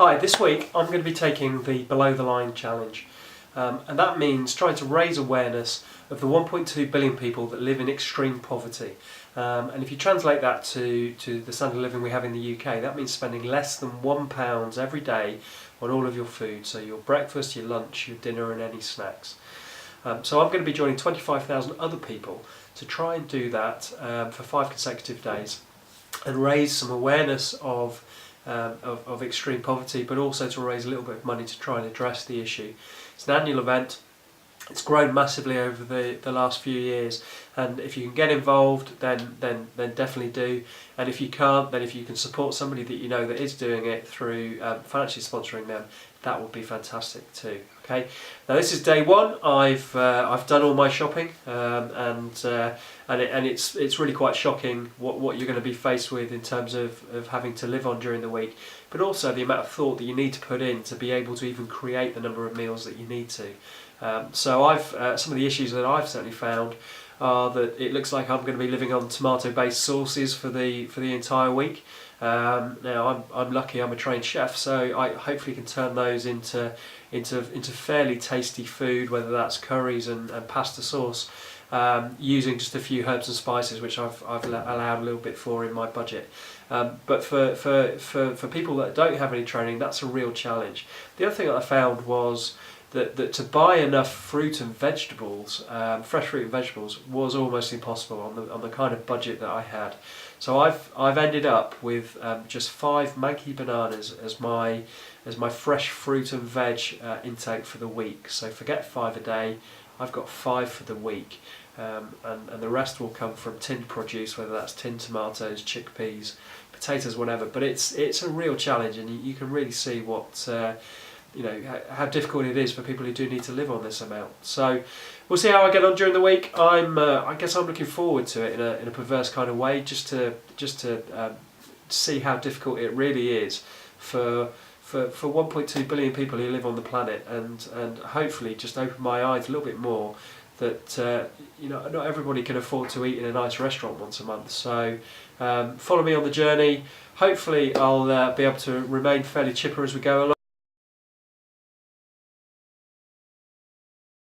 Hi, this week I'm going to be taking the Below the Line challenge, and that means trying to raise awareness of the 1.2 billion people that live in extreme poverty. And if you translate that to the standard of living we have in the UK, that means spending less than £1 every day on all of your food, so your breakfast, your lunch, your dinner and any snacks. So I'm going to be joining 25,000 other people to try and do that for 5 consecutive days and raise some awareness of extreme poverty, but also to raise a little bit of money to try and address the issue. It's an annual event. It's grown massively over the last few years, and if you can get involved, then definitely do. And if you can't, then if you can support somebody that you know that is doing it through financially sponsoring them, that would be fantastic too. Okay. Now this is day one. I've done all my shopping, and it's really quite shocking what you're going to be faced with in terms of having to live on during the week, but also the amount of thought that you need to put in to be able to even create the number of meals that you need to. So some of the issues that I've certainly found are that it looks like I'm going to be living on tomato-based sauces for the entire week. Now I'm lucky, I'm a trained chef, so I hopefully can turn those into fairly tasty food, whether that's curries and pasta sauce, using just a few herbs and spices, which I've allowed a little bit for in my budget. But for people that don't have any training, that's a real challenge. The other thing that I found was that to buy enough fruit and vegetables, fresh fruit and vegetables, was almost impossible on the kind of budget that I had. So I've ended up with just 5 manky bananas as my fresh fruit and veg intake for the week. So forget 5 a day, I've got 5 for the week, and the rest will come from tinned produce, whether that's tinned tomatoes, chickpeas, potatoes, whatever. But it's a real challenge, and you can really see what how difficult it is for people who do need to live on this amount. So we'll see how I get on during the week. I guess I'm looking forward to it in a perverse kind of way, just to see how difficult it really is for 1.2 billion people who live on the planet, and hopefully just open my eyes a little bit more that not everybody can afford to eat in a nice restaurant once a month. So follow me on the journey. Hopefully I'll be able to remain fairly chipper as we go along.